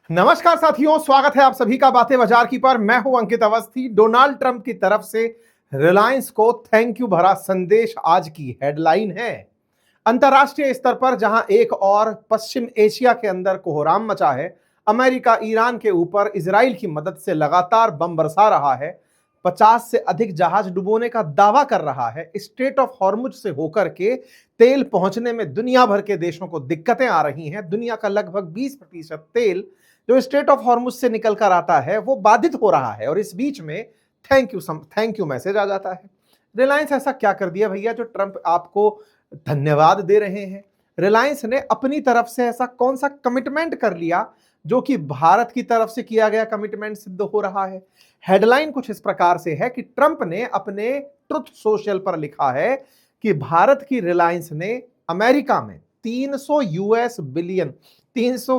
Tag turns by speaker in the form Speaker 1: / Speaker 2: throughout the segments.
Speaker 1: नमस्कार साथियों, स्वागत है आप सभी का बातें बाजार की पर। मैं हूं अंकित अवस्थी। डोनाल्ड ट्रंप की तरफ से रिलायंस को थैंक यू भरा संदेश आज की हेडलाइन है। अंतर्राष्ट्रीय स्तर पर जहां एक और पश्चिम एशिया के अंदर कोहराम मचा है, अमेरिका ईरान के ऊपर इजराइल की मदद से लगातार बम बरसा रहा है, 50 से अधिक जहाज डुबोने का दावा कर रहा है, स्ट्रेट ऑफ हॉर्मुज से होकर के तेल पहुंचने में दुनिया भर के देशों को दिक्कतें आ रही हैं। दुनिया का लगभग 20% तेल जो स्ट्रेट ऑफ हॉर्मुज से निकल कर आता है वो बाधित हो रहा है, और इस बीच में थैंक यू मैसेज आ जाता है। रिलायंस ऐसा क्या कर दिया भैया जो ट्रंप आपको धन्यवाद दे रहे हैं? रिलायंस ने अपनी तरफ से ऐसा कौन सा कमिटमेंट कर लिया जो कि भारत की तरफ से किया गया कमिटमेंट सिद्ध हो रहा है? हेडलाइन कुछ इस प्रकार से है कि ट्रंप ने अपने ट्रुथ सोशल पर लिखा है कि भारत की रिलायंस ने अमेरिका में 300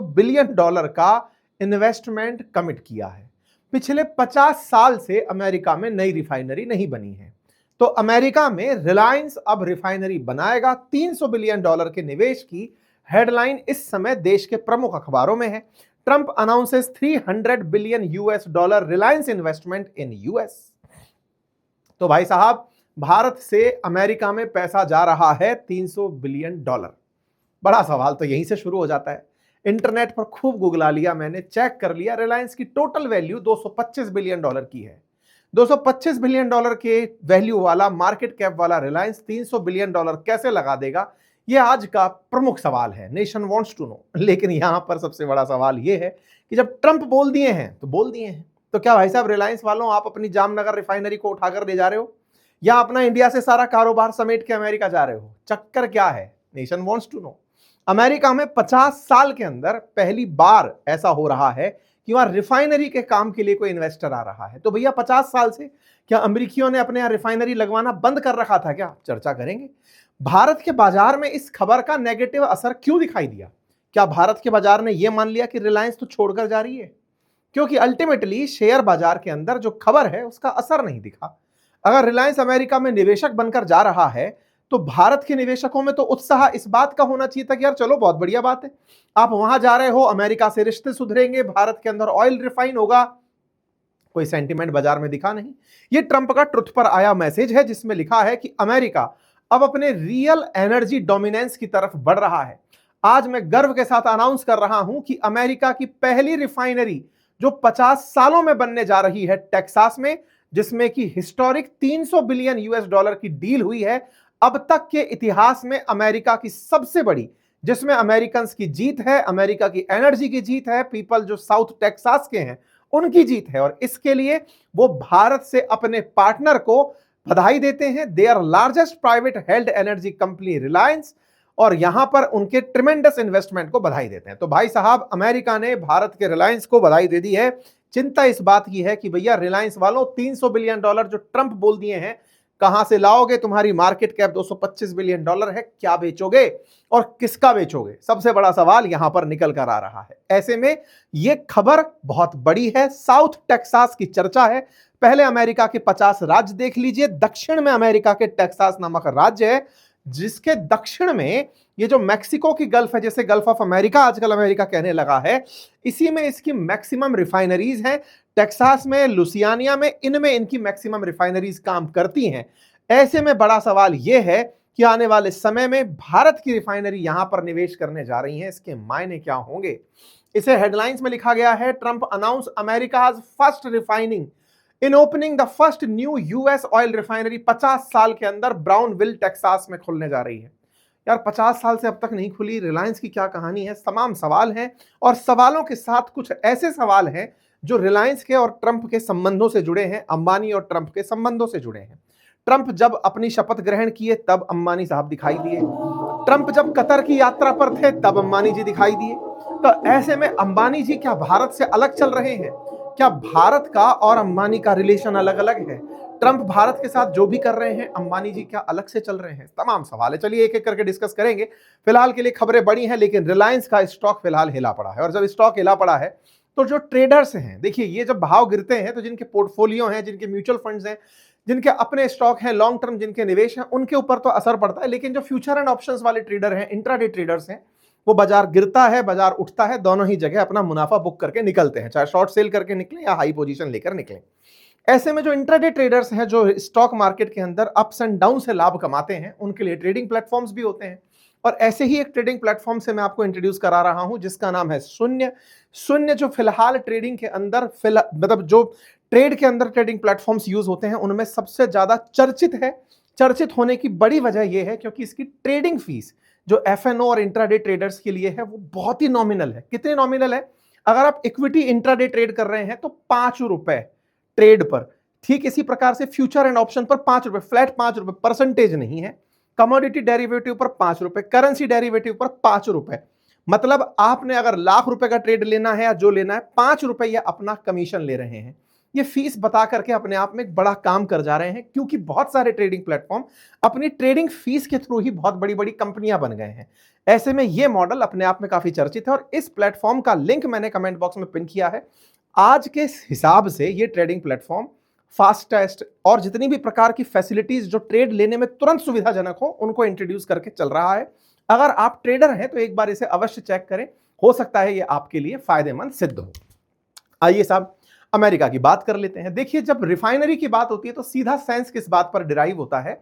Speaker 1: बिलियन डॉलर का इन्वेस्टमेंट कमिट किया है। पिछले 50 साल से अमेरिका में नई रिफाइनरी नहीं बनी है, तो अमेरिका में रिलायंस अब रिफाइनरी बनाएगा। 300 बिलियन डॉलर के निवेश की हेडलाइन इस समय देश के प्रमुख अखबारों में है। Trump announces 300 billion US dollar Reliance investment in US. तो भाई साहब, भारत से अमेरिका में पैसा जा रहा है 300 बिलियन डॉलर। बड़ा सवाल तो यहीं से शुरू हो जाता है। इंटरनेट पर खूब गुगला लिया मैंने, चेक कर लिया, रिलायंस की टोटल वैल्यू 225 बिलियन डॉलर की है। 225 बिलियन डॉलर के वैल्यू वाला, मार्केट कैप वाला रिलायंस 300 बिलियन डॉलर कैसे लगा देगा, यह आज का प्रमुख सवाल है। Nation wants to know. लेकिन यहां पर सबसे बड़ा सवाल यह है कि जब ट्रंप बोल दिए हैं तो बोल दिए हैं, तो क्या भाई साहब रिलायंस वालों आप अपनी जामनगर रिफाइनरी को उठाकर ले जा रहे हो, या अपना इंडिया से सारा कारोबार समेट के अमेरिका जा रहे हो? चक्कर क्या है? Nation wants to know. America में 50 साल के अंदर पहली बार ऐसा हो रहा है कि वहां रिफाइनरी के काम के लिए कोई इन्वेस्टर आ रहा है। तो भैया 50 साल से क्या अमेरिकियों ने अपने यहां रिफाइनरी लगवाना बंद कर रखा था क्या? चर्चा करेंगे। भारत के बाजार में इस खबर का नेगेटिव असर क्यों दिखाई दिया? क्या भारत के बाजार ने यह मान लिया कि रिलायंस तो छोड़कर जा रही है? क्योंकि अल्टीमेटली शेयर बाजार के अंदर जो खबर है उसका असर नहीं दिखा। अगर रिलायंस अमेरिका में निवेशक बनकर जा रहा है तो भारत के निवेशकों में तो उत्साह इस बात का होना चाहिए था कि यार चलो बहुत बढ़िया बात है, आप वहां जा रहे हो, अमेरिका से रिश्ते सुधरेंगे, भारत के अंदर ऑयल रिफाइन होगा। कोई सेंटीमेंट बाजार में दिखा नहीं। यह ट्रंप का ट्रुथ पर आया मैसेज है जिसमें लिखा है कि अमेरिका अब अपने रियल एनर्जी डोमिनेंस की तरफ बढ़ रहा है। आज मैं गर्व के साथ अनाउंस कर रहा हूं कि अमेरिका की पहली रिफाइनरी जो 50 सालों में बनने जा रही है टेक्सास में, जिसमें कि हिस्टोरिक 300 बिलियन यूएस डॉलर की डील हुई है, अब तक के इतिहास में अमेरिका की सबसे बड़ी, जिसमें अमेरिकन्स की जीत है, अमेरिका की एनर्जी की जीत है, पीपल जो साउथ टेक्सास के हैं उनकी जीत है। और इसके लिए वो भारत से अपने पार्टनर को बधाई देते हैं, their largest private held energy company Reliance, और यहां पर उनके ट्रिमेंडस इन्वेस्टमेंट को बधाई देते हैं। तो भाई साहब, अमेरिका ने भारत के रिलायंस को बधाई दे दी है। चिंता इस बात की है कि भैया रिलायंस वालों, 300 बिलियन डॉलर जो ट्रंप बोल दिए हैं कहां से लाओगे? तुम्हारी मार्केट कैप 225 बिलियन डॉलर है, क्या बेचोगे और किसका बेचोगे? सबसे बड़ा सवाल यहां पर निकल कर आ रहा है। ऐसे में यह खबर बहुत बड़ी है। साउथ टेक्सास की चर्चा है। पहले अमेरिका के 50 राज्य देख लीजिए। दक्षिण में अमेरिका के टेक्सास नामक राज्य है, जिसके दक्षिण में ये जो मैक्सिको की गल्फ है, जैसे गल्फ ऑफ अमेरिका आजकल अमेरिका कहने लगा है, इसी में इसकी मैक्सिमम रिफाइनरीज हैं। टेक्सास में, लुसियानिया में, इनमें इनकी मैक्सिमम रिफाइनरीज काम करती हैं। ऐसे में बड़ा सवाल यह है कि आने वाले समय में भारत की रिफाइनरी यहां पर निवेश करने जा रही हैं, इसके मायने क्या होंगे? इसे हेडलाइंस में लिखा गया है, Trump announce America first refining in opening the first new US oil refinery. 50 साल के अंदर ब्राउनविल टेक्सास में खुलने जा रही है। यार 50 साल से अब तक नहीं खुली, रिलायंस की क्या कहानी है? तमाम सवाल हैं, और सवालों के साथ कुछ ऐसे सवाल हैं जो रिलायंस के और ट्रंप के संबंधों से जुड़े हैं, अंबानी और ट्रंप के संबंधों से जुड़े हैं। ट्रंप जब अपनी शपथ ग्रहण किए तब अंबानी साहब दिखाई दिए। ट्रंप जब कतर की यात्रा पर थे तब अंबानी जी दिखाई दिए। तो ऐसे में अंबानी जी क्या भारत से अलग चल रहे हैं? क्या भारत का और अंबानी का रिलेशन अलग अलग है? ट्रंप भारत के साथ जो भी कर रहे हैं, अंबानी जी क्या अलग से चल रहे हैं? तमाम सवाल है, चलिए एक एक करके डिस्कस करेंगे। फिलहाल के लिए खबरें बड़ी हैं, लेकिन रिलायंस का स्टॉक फिलहाल हिला पड़ा है। और जब स्टॉक हिला पड़ा है तो जो ट्रेडर्स हैं, देखिए ये जब भाव गिरते हैं तो जिनके पोर्टफोलियो हैं, जिनके म्यूचुअल फंड्स हैं, जिनके अपने स्टॉक हैं, लॉन्ग टर्म जिनके निवेश हैं, उनके ऊपर तो असर पड़ता है। लेकिन जो फ्यूचर एंड ऑप्शंस वाले ट्रेडर हैं, इंट्राडे ट्रेडर्स हैं, वो बाजार गिरता है, बाजार उठता है, दोनों ही जगह अपना मुनाफा बुक करके निकलते हैं, चाहे शॉर्ट सेल करके निकले या हाई पोजीशन लेकर निकले। ऐसे में जो इंट्राडे ट्रेडर्स हैं, जो स्टॉक मार्केट के अंदर अप्स एंड डाउन से लाभ कमाते हैं, उनके लिए ट्रेडिंग प्लेटफॉर्म्स भी होते हैं। और ऐसे ही एक ट्रेडिंग प्लेटफॉर्म से मैं आपको इंट्रोड्यूस करा रहा हूं, जिसका नाम है शून्य। शून्य जो फिलहाल ट्रेडिंग के अंदर मतलब जो ट्रेड के अंदर ट्रेडिंग प्लेटफॉर्म्स यूज होते हैं उनमें सबसे ज्यादा चर्चित है। चर्चित होने की बड़ी वजह यह है क्योंकि इसकी ट्रेडिंग फीस जो एफएनओ और इंट्राडे ट्रेडर्स के लिए है वो बहुत ही नॉमिनल है। कितने नॉमिनल है? अगर आप इक्विटी इंट्राडे ट्रेड कर रहे हैं तो 5 रुपए ट्रेड पर। ठीक इसी प्रकार से फ्यूचर एंड ऑप्शन पर 5 रुपए, फ्लैट 5 रुपए, परसेंटेज नहीं है। कमोडिटी डेरिवेटिव पर 5 रुपए, करेंसी डेरिवेटिव पर 5 रुपए। मतलब आपने अगर लाख रुपए का ट्रेड लेना है या जो लेना है, 5 रुपए या अपना कमीशन ले रहे हैं। ये फीस बता करके अपने आप में एक बड़ा काम कर जा रहे हैं, क्योंकि बहुत सारे ट्रेडिंग प्लेटफॉर्म अपनी ट्रेडिंग फीस के थ्रू ही बहुत बड़ी बड़ी कंपनियां बन गए हैं। ऐसे में ये मॉडल अपने आप में काफी चर्चित है और इस प्लेटफॉर्म का लिंक मैंने कमेंट बॉक्स में पिन किया है। आज के हिसाब से ये ट्रेडिंग प्लेटफॉर्म फास्टेस्ट और जितनी भी प्रकार की फैसिलिटीज जो ट्रेड लेने में तुरंत सुविधाजनक हो उनको इंट्रोड्यूस करके चल रहा है। अगर आप ट्रेडर हैं तो एक बार इसे अवश्य चेक करें, हो सकता है ये आपके लिए फायदेमंद सिद्ध हो। आइए साहब अमेरिका की बात कर लेते हैं। देखिए, जब रिफाइनरी की बात होती है तो सीधा सेंस किस बात पर डिराइव होता है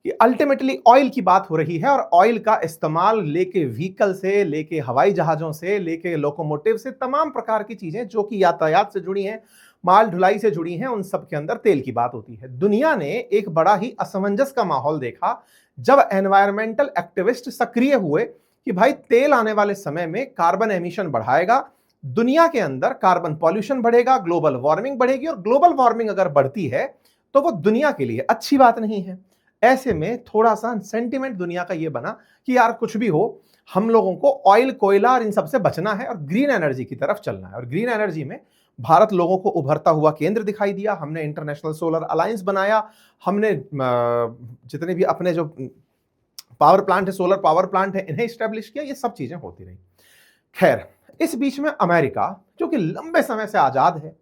Speaker 1: कि अल्टीमेटली ऑयल की बात हो रही है, और ऑयल का इस्तेमाल लेके व्हीकल से लेके हवाई जहाजों से लेके लोकोमोटिव से तमाम प्रकार की चीजें जो कि यातायात से जुड़ी हैं, माल ढुलाई से जुड़ी हैं, उन सब के अंदर तेल की बात होती है। दुनिया ने एक बड़ा ही असमंजस का माहौल देखा जब एनवायरमेंटल एक्टिविस्ट सक्रिय हुए कि भाई तेल आने वाले समय में कार्बन एमिशन बढ़ाएगा, दुनिया के अंदर कार्बन पॉल्यूशन बढ़ेगा, ग्लोबल वार्मिंग बढ़ेगी, और ग्लोबल वार्मिंग अगर बढ़ती है तो वो दुनिया के लिए अच्छी बात नहीं है। ऐसे में थोड़ा सा सेंटिमेंट दुनिया का ये बना कि यार कुछ भी हो, हम लोगों को ऑयल, कोयला और इन सबसे बचना है और ग्रीन एनर्जी की तरफ चलना है। और ग्रीन एनर्जी में भारत लोगों को उभरता हुआ केंद्र दिखाई दिया। हमने इंटरनेशनल सोलर अलायंस बनाया, हमने जितने भी अपने जो पावर प्लांट है, सोलर पावर प्लांट है, इन्हें स्टैब्लिश किया। ये सब चीजें होती रही। खैर, इस बीच में अमेरिका जो कि लंबे समय से आजाद है,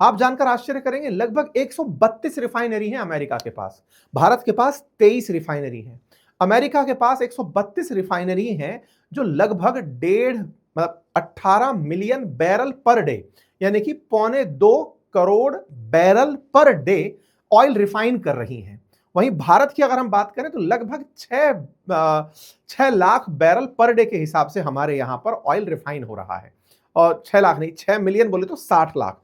Speaker 1: आप जानकर आश्चर्य करेंगे, लगभग 132 रिफाइनरी हैं अमेरिका के पास। भारत के पास 23 रिफाइनरी हैं। अमेरिका के पास 132 रिफाइनरी हैं जो लगभग 18 मिलियन बैरल पर डे, यानी कि 2.25 crore barrel per day oil refine कर रही हैं। वहीं भारत की अगर हम बात करें तो लगभग 6 लाख बैरल पर डे के हिसाब से हमारे यहां पर ऑयल रिफाइन हो रहा है। और 6 लाख नहीं, 6 मिलियन बोले तो 60 लाख।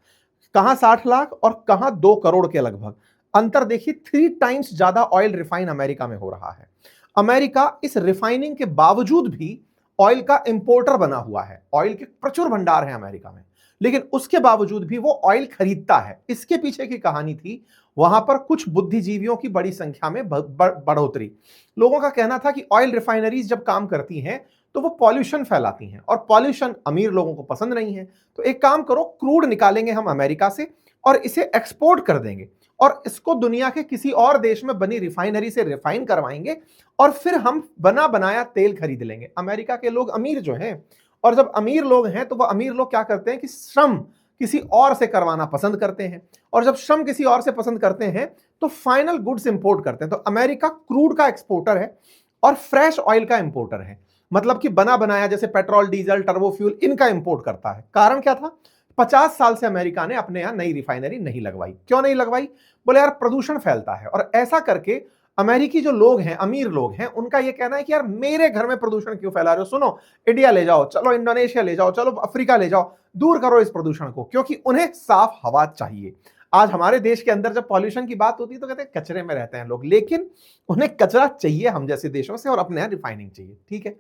Speaker 1: कहां 60 लाख और कहां 2 करोड़ के लगभग अंतर देखिए। 3 टाइम्स ज्यादा ऑयल रिफाइन अमेरिका में हो रहा है। अमेरिका इस रिफाइनिंग के बावजूद भी ऑयल का इंपोर्टर बना हुआ है। ऑयल के प्रचुर भंडार हैं अमेरिका में, लेकिन उसके बावजूद भी वो ऑयल खरीदता है। इसके पीछे की कहानी थी, वहां पर कुछ बुद्धिजीवियों की बड़ी संख्या में बढ़ोतरी। लोगों का कहना था कि ऑयल रिफाइनरीज जब काम करती हैं तो वो पॉल्यूशन फैलाती हैं, और पॉल्यूशन अमीर लोगों को पसंद नहीं है। तो एक काम करो, क्रूड निकालेंगे हम अमेरिका से और इसे एक्सपोर्ट कर देंगे, और इसको दुनिया के किसी और देश में बनी रिफाइनरी से रिफाइन करवाएंगे, और फिर हम बना बनाया तेल खरीद लेंगे। अमेरिका के लोग अमीर जो हैं, और जब अमीर लोग हैं तो वह अमीर लोग क्या करते हैं कि श्रम किसी और से करवाना पसंद करते हैं, और जब श्रम किसी और से पसंद करते हैं तो फाइनल गुड्स इंपोर्ट करते हैं। तो अमेरिका क्रूड का एक्सपोर्टर है और फ्रेश ऑयल का इंपोर्टर है, मतलब कि बना बनाया जैसे पेट्रोल, डीजल, टर्बोफ्यूल, इनका इंपोर्ट करता है। कारण क्या था? 50 साल से अमेरिका ने अपने यहां नई रिफाइनरी नहीं लगवाई। क्यों नहीं लगवाई? बोले यार प्रदूषण फैलता है। और ऐसा करके अमेरिकी जो लोग हैं, अमीर लोग हैं, उनका यह कहना है कि यार मेरे घर में प्रदूषण क्यों फैला रहे हो, सुनो इंडिया ले जाओ, चलो इंडोनेशिया ले जाओ, चलो अफ्रीका ले जाओ, दूर करो इस प्रदूषण को, क्योंकि उन्हें साफ हवा चाहिए। आज हमारे देश के अंदर जब पॉल्यूशन की बात होती है तो कहते हैं कचरे में रहते हैं लोग, लेकिन उन्हें कचरा चाहिए हम जैसे देशों से, और अपने यहां रिफाइनिंग चाहिए। ठीक है,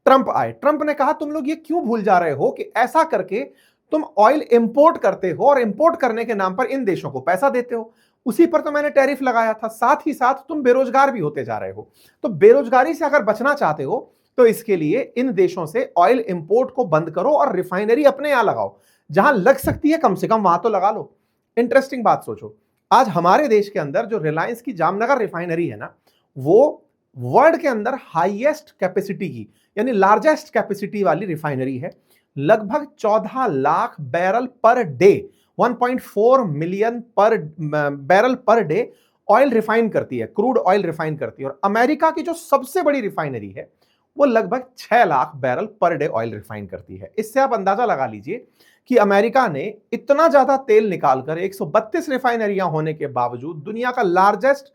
Speaker 1: ट्रंप आए। ट्रंप ने कहा तुम लोग ये क्यों भूल जा रहे हो कि ऐसा करके तुम ऑयल इंपोर्ट करते हो, और इंपोर्ट करने के नाम पर इन देशों को पैसा देते हो। उसी पर तो मैंने टैरिफ लगाया था। साथ ही साथ तुम बेरोजगार भी होते जा रहे हो। तो बेरोजगारी से अगर बचना चाहते हो तो इसके लिए इन देशों से ऑयल इंपोर्ट को बंद करो और रिफाइनरी अपने यहां लगाओ। जहां लग सकती है कम से कम वहां तो लगा लो। इंटरेस्टिंग बात सोचो, आज हमारे देश के अंदर जो रिलायंस की जामनगर रिफाइनरी है ना, वो वर्ल्ड के अंदर हाईएस्ट कैपेसिटी की, यानी लार्जेस्ट कैपेसिटी वाली रिफाइनरी है। लगभग 14 lakh barrel per day, 1.4 million per barrel per day oil refine करती है, क्रूड ऑयल रिफाइन करती है। और अमेरिका की जो सबसे बड़ी रिफाइनरी है वो लगभग 6 lakh barrel per day oil refine करती है। इससे आप अंदाजा लगा लीजिए कि अमेरिका ने इतना ज्यादा तेल निकालकर 132 रिफाइनरियां होने के बावजूद, दुनिया का लार्जेस्ट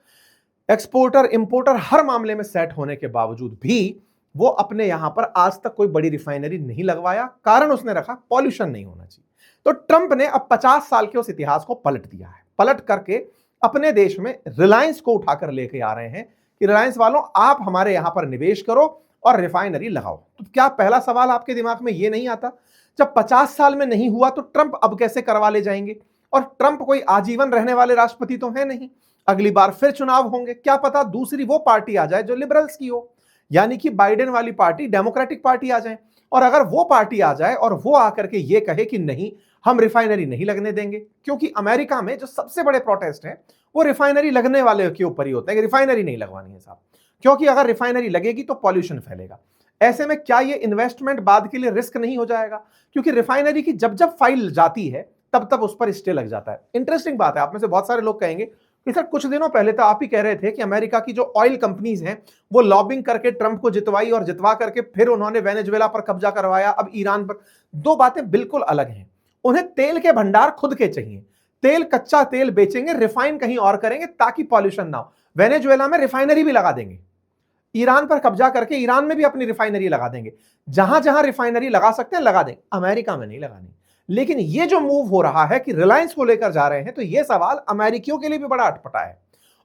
Speaker 1: एक्सपोर्टर इंपोर्टर हर मामले में सेट होने के बावजूद भी वो अपने यहां पर आज तक कोई बड़ी रिफाइनरी नहीं लगवाया। कारण उसने रखा पॉल्यूशन नहीं होना चाहिए। तो ट्रंप ने अब 50 साल के उस इतिहास को पलट दिया है। पलट करके अपने देश में रिलायंस को उठाकर लेके आ रहे हैं कि रिलायंस वालों, आप हमारे यहां पर निवेश करो और रिफाइनरी लगाओ। तो क्या पहला सवाल आपके दिमाग में यह नहीं आता, जब 50 साल में नहीं हुआ तो ट्रंप अब कैसे करवा ले जाएंगे? और ट्रंप कोई आजीवन रहने वाले राष्ट्रपति तो है नहीं, अगली बार फिर चुनाव होंगे, क्या पता दूसरी वो पार्टी आ जाए जो लिबरल्स की हो, यानी कि बाइडेन वाली पार्टी, डेमोक्रेटिक पार्टी आ जाए। और अगर वो पार्टी आ जाए और वो आकर के ये कहे कि नहीं, हम रिफाइनरी नहीं लगने देंगे, क्योंकि अमेरिका में जो सबसे बड़े प्रोटेस्ट है वो रिफाइनरी लगने वाले के ऊपर ही होता है कि रिफाइनरी नहीं लगवानी है साहब, क्योंकि अगर रिफाइनरी लगेगी तो पॉल्यूशन फैलेगा। ऐसे में क्या ये इन्वेस्टमेंट बाद के लिए रिस्क नहीं हो जाएगा? क्योंकि रिफाइनरी की जब जब फाइल जाती है तब तब उस पर स्टे लग जाता है। इंटरेस्टिंग बात है, आप में से बहुत सारे लोग कहेंगे कि सर कुछ दिनों पहले तो आप ही कह रहे थे कि अमेरिका की जो ऑयल कंपनीज हैं वो लॉबिंग करके ट्रंप को जितवाई और जितवा करके फिर उन्होंने वेनेजुएला पर कब्जा करवाया, अब ईरान पर। दो बातें बिल्कुल अलग हैं। उन्हें तेल के भंडार खुद के चाहिए, तेल कच्चा तेल बेचेंगे, रिफाइन कहीं और करेंगे ताकि पॉल्यूशन ना हो। वेनेजुएला में रिफाइनरी भी लगा देंगे, ईरान पर कब्जा करके ईरान में भी अपनी रिफाइनरी लगा देंगे, जहां जहां रिफाइनरी लगा सकते हैं लगा देंगे, अमेरिका में नहीं लगानी। लेकिन ये जो मूव हो रहा है कि रिलायंस को लेकर जा रहे हैं, तो ये सवाल अमेरिकियों के लिए भी बड़ा अटपटा है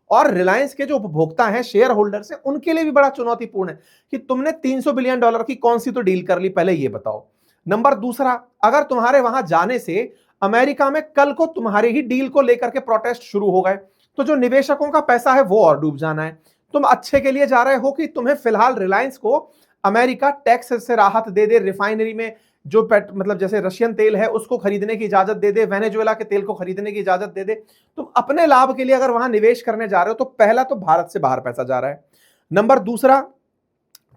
Speaker 1: और रिलायंस के जो उपभोक्ता हैं, शेयर होल्डर्स हैं, उनके लिए भी बड़ा चुनौतीपूर्ण है कि तुमने $300 बिलियन की कौन सी तो डील कर ली, पहले ये बताओ। नंबर दूसरा, अगर तुम्हारे वहां जाने से अमेरिका में कल को तुम्हारी ही डील को लेकर के प्रोटेस्ट शुरू हो गए, तो जो निवेशकों का पैसा है वो और डूब जाना है। तुम अच्छे के लिए जा रहे हो कि तुम्हें फिलहाल रिलायंस को अमेरिका टैक्स से राहत दे दे, रिफाइनरी में जो मतलब जैसे रशियन तेल है उसको खरीदने की इजाजत दे दे, वेनेजुएला के तेल को खरीदने की इजाजत दे दे। तुम अपने लाभ के लिए अगर वहां निवेश करने जा रहे हो तो पहला तो भारत से बाहर पैसा जा रहा है। नंबर दूसरा,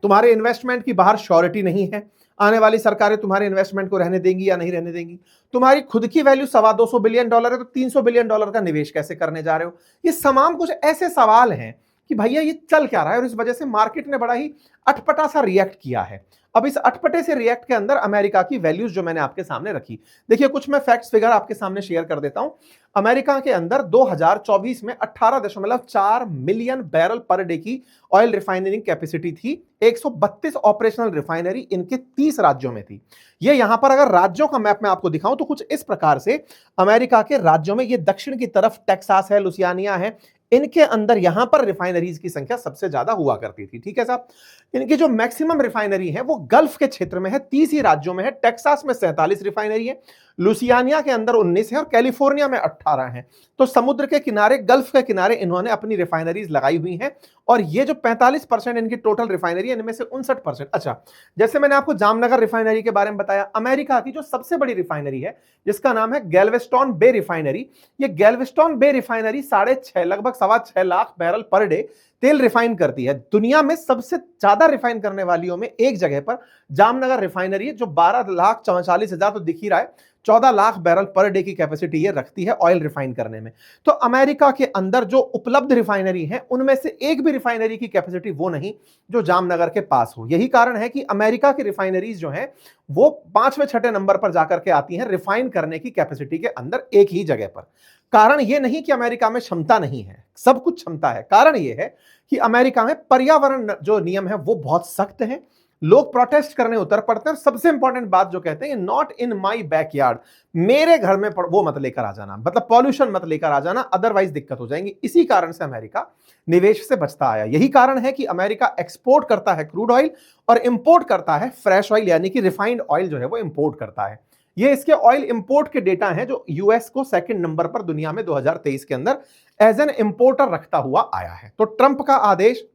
Speaker 1: तुम्हारे इन्वेस्टमेंट की बाहर श्योरिटी नहीं है, आने वाली सरकारें तुम्हारे इन्वेस्टमेंट को रहने देंगी या नहीं रहने देंगी। तुम्हारी खुद की वैल्यू $250 बिलियन है, तो $300 बिलियन का निवेश कैसे करने जा रहे हो? ये तमाम कुछ ऐसे सवाल हैं कि भैया ये चल क्या रहा है, और इस वजह से मार्केट ने बड़ा ही अटपटा सा रिएक्ट किया है। अब इस अटपटे से रिएक्ट के अंदर अमेरिका की वैल्यूज जो मैंने आपके सामने रखी, देखिए कुछ मैं फैक्ट्स फिगर आपके सामने शेयर कर देता हूं। अमेरिका के अंदर 2024 में 18.4 मिलियन बैरल पर डे की ऑयल रिफाइनरिंग कैपेसिटी थी। 132 ऑपरेशनल रिफाइनरी इनके 30 राज्यों में थी। ये यहां पर अगर राज्यों का मैप मैं आपको दिखाऊं तो कुछ इस प्रकार से अमेरिका के राज्यों में, ये दक्षिण की तरफ टेक्सास है, लुसियानिया है, इनके अंदर यहां पर रिफाइनरीज की संख्या सबसे ज्यादा हुआ करती थी। ठीक है साहब, इनकी जो मैक्सिमम रिफाइनरी है वो गल्फ के क्षेत्र में है, 30 ही राज्यों में है। टेक्सास में 47 रिफाइनरी है, लुसियानिया के अंदर 19 है और कैलिफोर्निया में 18 है। तो समुद्र के किनारे, गल्फ के किनारे इन्होंने अपनी रिफाइनरीज लगाई हुई हैं। और ये जो 45% इनकी टोटल रिफाइनरी है, इनमें से 59%, अच्छा जैसे मैंने आपको जामनगर रिफाइनरी के बारे में बताया, अमेरिका की जो सबसे बड़ी रिफाइनरी है जिसका नाम है गैल्वेस्टन बे रिफाइनरी, ये गैल्वेस्टन बे रिफाइनरी 6.5 लगभग 6.25 लाख बैरल पर डे तेल रिफाइन करती है। दुनिया में सबसे ज्यादा रिफाइन करने वालियों में एक जगह पर जामनगर रिफाइनरी है, जो 12,44,000 तो दिख ही रहा है, 14 लाख बैरल पर डे की कैपेसिटी ये रखती है ऑयल रिफाइन करने में। तो अमेरिका के अंदर जो उपलब्ध रिफाइनरी है उनमें से एक भी रिफाइनरी की कैपेसिटी वो नहीं जो जामनगर के पास हो। यही कारण है कि अमेरिका की रिफाइनरीज जो हैं वो 5वें 6ठे नंबर पर जाकर के आती हैं रिफाइन करने की कैपेसिटी के अंदर, एक ही जगह पर। कारण ये नहीं कि अमेरिका में क्षमता नहीं है, सब कुछ क्षमता है। कारण ये है कि अमेरिका में पर्यावरण जो नियम है वो बहुत सख्त है, लोग प्रोटेस्ट करने उतर पड़ते हैं। सबसे इंपॉर्टेंट बात जो कहते हैं, नॉट इन माई बैकयार्ड, मेरे घर में वो मत लेकर आ जाना, मतलब पॉल्यूशन मत लेकर आ जाना, अदरवाइज दिक्कत हो जाएंगी। इसी कारण से अमेरिका निवेश से बचता आया। यही कारण है कि अमेरिका एक्सपोर्ट करता है क्रूड ऑयल और इंपोर्ट करता है फ्रेश ऑयल, यानी कि रिफाइंड ऑयल जो है वो इंपोर्ट करता है। ये इसके ऑयल इंपोर्ट के डेटा हैं जो यूएस को सेकंड नंबर पर दुनिया में 2023 के अंदर एज एन इंपोर्टर रखता हुआ आया है। तो ट्रंप का आदेश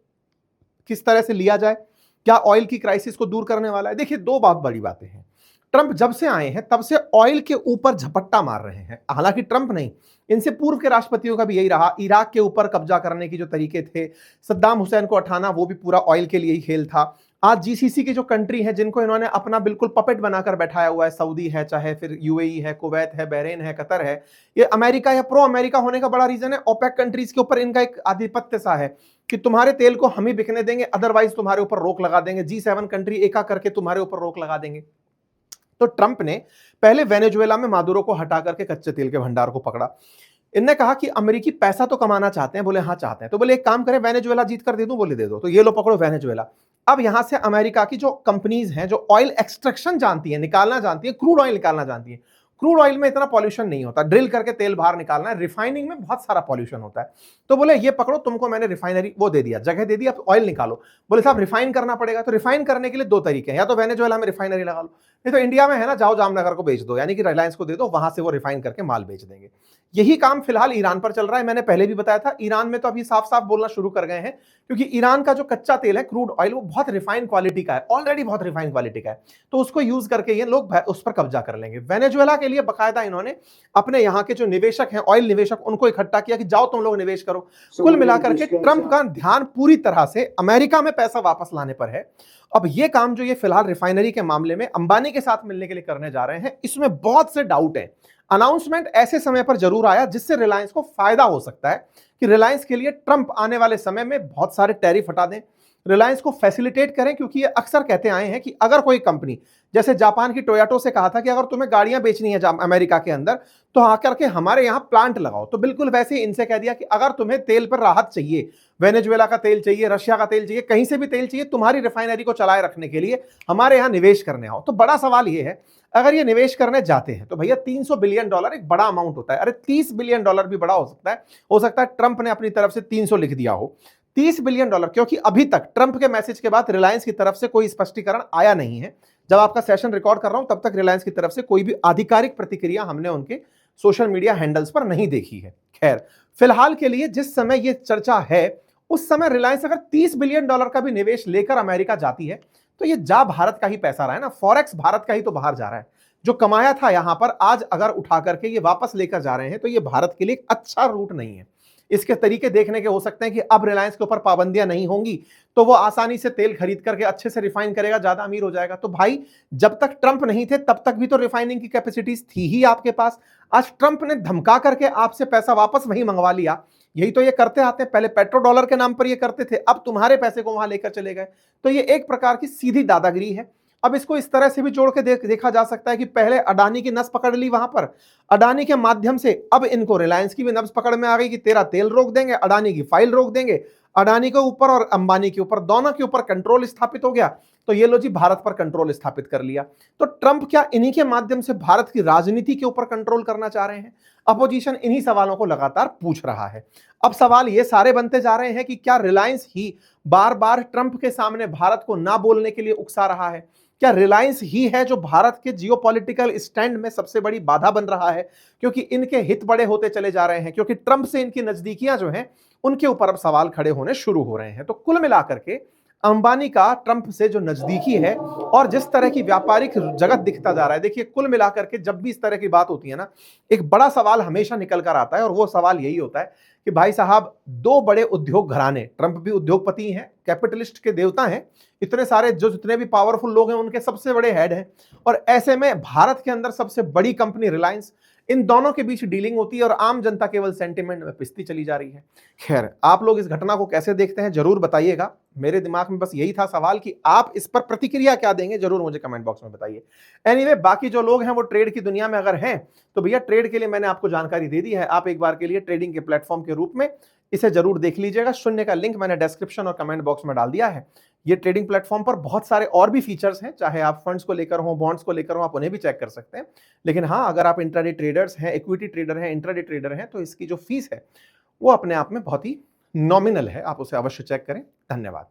Speaker 1: किस तरह से लिया जाए, क्या ऑयल की क्राइसिस को दूर करने वाला है? देखिए दो बहुत बड़ी बातें हैं। ट्रंप जब से आए हैं तब से ऑयल के ऊपर झपट्टा मार रहे हैं। हालांकि ट्रंप नहीं, इनसे पूर्व के राष्ट्रपतियों का भी यही रहा। इराक के ऊपर कब्जा करने की जो तरीके थे, सद्दाम हुसैन को हटाना, वो भी पूरा ऑयल के लिए ही खेल था। आज जीसीसी की जो कंट्री है जिनको इन्होंने अपना बिल्कुल पपेट बनाकर बैठाया हुआ है, सऊदी है, चाहे फिर यूएई है, कुवैत है, बहरीन है, कतर है, ये अमेरिका या प्रो अमेरिका होने का बड़ा रीजन है ओपेक कंट्रीज के ऊपर इनका एक आधिपत्य सा है कि तुम्हारे तेल को हम ही बिकने देंगे, अदरवाइज तुम्हारे ऊपर रोक लगा देंगे, G7 कंट्री एका करके तुम्हारे ऊपर रोक लगा देंगे। तो ट्रंप ने पहले वेनेजुएला में मादुरो को हटा करके कच्चे तेल के भंडार को पकड़ा। इनने कहा कि अमेरिकी पैसा तो कमाना चाहते हैं, बोले हाँ चाहते हैं, तो बोले एक काम करें वेनेजुएला जीत कर दे दूं, बोले दे दो, तो ये लो पकड़ो वेनेजुएला। अब यहां से अमेरिका की जो कंपनीज हैं जो ऑयल एक्सट्रैक्शन जानती है, निकालना जानती है, क्रूड ऑयल निकालना जानती है, क्रूड ऑयल में इतना पॉल्यूशन नहीं होता, ड्रिल करके तेल बाहर निकालना है, रिफाइनिंग में बहुत सारा पॉल्यूशन होता है, तो बोले ये पकड़ो, तुमको मैंने रिफाइनरी वो दे दिया, जगह दे दी, अब ऑयल निकालो। बोले साहब रिफाइन करना पड़ेगा, तो रिफाइन करने के लिए दो तरीके हैं, या तो वेनेजुएला में रिफाइनरी लगा लो, नहीं तो इंडिया में है ना, जाओ जामनगर को बेच दो, यानी कि रिलायंस को दे दो, वहां से वो रिफाइन करके माल बेच देंगे। यही काम फिलहाल ईरान पर चल रहा है। मैंने पहले भी बताया था, ईरान में तो अभी साफ साफ बोलना शुरू कर गए हैं, क्योंकि ईरान का जो कच्चा तेल है, क्रूड ऑयल, वो बहुत रिफाइंड क्वालिटी का है, ऑलरेडी बहुत रिफाइंड क्वालिटी का है, तो उसको यूज करके ये लोग उस पर कब्जा कर लेंगे। वेनेजुएला के लिए बकायदा इन्होंने अपने यहाँ के जो निवेशक हैं, ऑयल निवेशक, उनको इकट्ठा किया कि जाओ तुम लोग निवेश करो। कुल मिलाकर के ट्रंप का ध्यान पूरी तरह से अमेरिका में पैसा वापस लाने पर है। अब ये काम जो ये फिलहाल रिफाइनरी के मामले में अंबानी के साथ मिलने के लिए करने जा रहे हैं, इसमें बहुत से डाउट हैं। अनाउंसमेंट ऐसे समय पर जरूर आया जिससे रिलायंस को फायदा हो सकता है कि रिलायंस के लिए ट्रंप आने वाले समय में बहुत सारे टैरिफ हटा दें, रिलायंस को फैसिलिटेट करें, क्योंकि ये अक्सर कहते आए हैं कि अगर कोई कंपनी, जैसे जापान की टोयोटो से कहा था कि अगर तुम्हें गाड़ियां बेचनी है अमेरिका के अंदर तो आकर के हमारे यहां प्लांट लगाओ, तो बिल्कुल वैसे ही इनसे कह दिया कि अगर तुम्हें तेल पर राहत चाहिए, वेनेजुएला का तेल चाहिए, रशिया का तेल चाहिए, कहीं से भी तेल चाहिए, तुम्हारी रिफाइनरी को चलाए रखने के लिए हमारे यहां निवेश करने आओ। तो बड़ा सवाल यह है, अगर ये निवेश करने जाते हैं तो भैया $300 बिलियन एक बड़ा अमाउंट होता है। अरे $30 बिलियन भी बड़ा हो सकता है ट्रंप ने अपनी तरफ से 300 लिख दिया हो। $30 बिलियन, क्योंकि अभी तक ट्रंप के मैसेज के बाद रिलायंस की तरफ से कोई स्पष्टीकरण आया नहीं है। जब आपका सेशन रिकॉर्ड कर रहा हूं तब तक रिलायंस की तरफ से कोई भी आधिकारिक प्रतिक्रिया हमने उनके सोशल मीडिया हैंडल्स पर नहीं देखी है। खैर, फिलहाल के लिए जिस समय यह चर्चा है, उस समय रिलायंस अगर $30 बिलियन का भी निवेश लेकर अमेरिका जाती है तो ये जा भारत का ही पैसा रहा है ना, फॉरेक्स भारत का ही तो बाहर जा रहा है। जो कमाया था यहां पर, आज अगर उठा करके ये वापस लेकर जा रहे हैं तो ये भारत के लिए एक अच्छा रूट नहीं है। इसके तरीके देखने के हो सकते हैं कि अब रिलायंस के ऊपर पाबंदियां नहीं होंगी तो वो आसानी से तेल खरीद करके अच्छे से रिफाइन करेगा, ज्यादा अमीर हो जाएगा। तो भाई, जब तक ट्रंप नहीं थे तब तक भी तो रिफाइनिंग की कैपेसिटीज थी ही आपके पास। आज ट्रंप ने धमका करके आपसे पैसा वापस वहीं मंगवा लिया। यही तो ये करते आते हैं, पहले पेट्रो डॉलर के नाम पर ये करते थे, अब तुम्हारे पैसे को वहां लेकर चले गए। तो ये एक प्रकार की सीधी दादागिरी है। अब इसको इस तरह से भी जोड़ के देखा जा सकता है कि पहले अडानी की नस पकड़ ली वहां पर, अडानी के माध्यम से अब इनको रिलायंस की भी नब्ज पकड़ में आ गई कि तेरा तेल रोक देंगे, अडानी की फाइल रोक देंगे, अडानी के ऊपर और अंबानी के ऊपर, दोनों के ऊपर कंट्रोल स्थापित हो गया। तो ये लो जी, भारत पर कंट्रोल स्थापित कर लिया। तो ट्रंप क्या इन्हीं के माध्यम से भारत की राजनीति के ऊपर कंट्रोल करना चाह रहे हैं? अपोजिशन इन्हीं सवालों को लगातार पूछ रहा है। अब सवाल ये सारे बनते जा रहे हैं कि क्या रिलायंस ही बार बार ट्रंप के सामने भारत को ना बोलने के लिए उकसा रहा है? क्या रिलायंस ही है जो भारत के जियोपॉलिटिकल स्टैंड में सबसे बड़ी बाधा बन रहा है, क्योंकि इनके हित बड़े होते चले जा रहे हैं, क्योंकि ट्रंप से इनकी नजदीकियां जो हैं उनके ऊपर अब सवाल खड़े होने शुरू हो रहे हैं। तो कुल मिलाकर के अंबानी का ट्रंप से जो नजदीकी है और जिस तरह की व्यापारिक जगत दिखता जा रहा है, देखिए कुल मिलाकर के जब भी इस तरह की बात होती है ना, एक बड़ा सवाल हमेशा निकल कर आता है, और वो सवाल यही होता है कि भाई साहब, दो बड़े उद्योग घराने, ट्रंप भी उद्योगपति हैं, कैपिटलिस्ट के देवता हैं, इतने सारे जो जितने भी पावरफुल लोग हैं उनके सबसे बड़े हेड हैं, और ऐसे में भारत के अंदर सबसे बड़ी कंपनी रिलायंस, इन दोनों के बीच डीलिंग होती है और आम जनता केवल सेंटिमेंट में पिसती चली जा रही है। खैर, आप लोग इस घटना को कैसे देखते हैं जरूर बताइएगा। मेरे दिमाग में बस यही था सवाल कि आप इस पर प्रतिक्रिया क्या देंगे, जरूर मुझे कमेंट बॉक्स में बताइए। एनीवे, बाकी जो लोग हैं वो ट्रेड की दुनिया में अगर हैं तो भैया ट्रेड के लिए मैंने आपको जानकारी दे दी है। आप एक बार के लिए ट्रेडिंग के प्लेटफॉर्म के रूप में इसे जरूर देख लीजिएगा। शून्य का लिंक मैंने डिस्क्रिप्शन और कमेंट बॉक्स में डाल दिया है। ये ट्रेडिंग प्लेटफॉर्म पर बहुत सारे और भी फीचर्स हैं, चाहे आप फंड्स को लेकर हो, बॉन्ड्स को लेकर हो, आप उन्हें भी चेक कर सकते हैं। लेकिन हाँ, अगर आप इंट्राडे ट्रेडर्स हैं, इक्विटी ट्रेडर हैं, इंट्राडे ट्रेडर हैं, तो इसकी जो फीस है वो अपने आप में बहुत ही नॉमिनल है, आप उसे अवश्य चेक करें। धन्यवाद।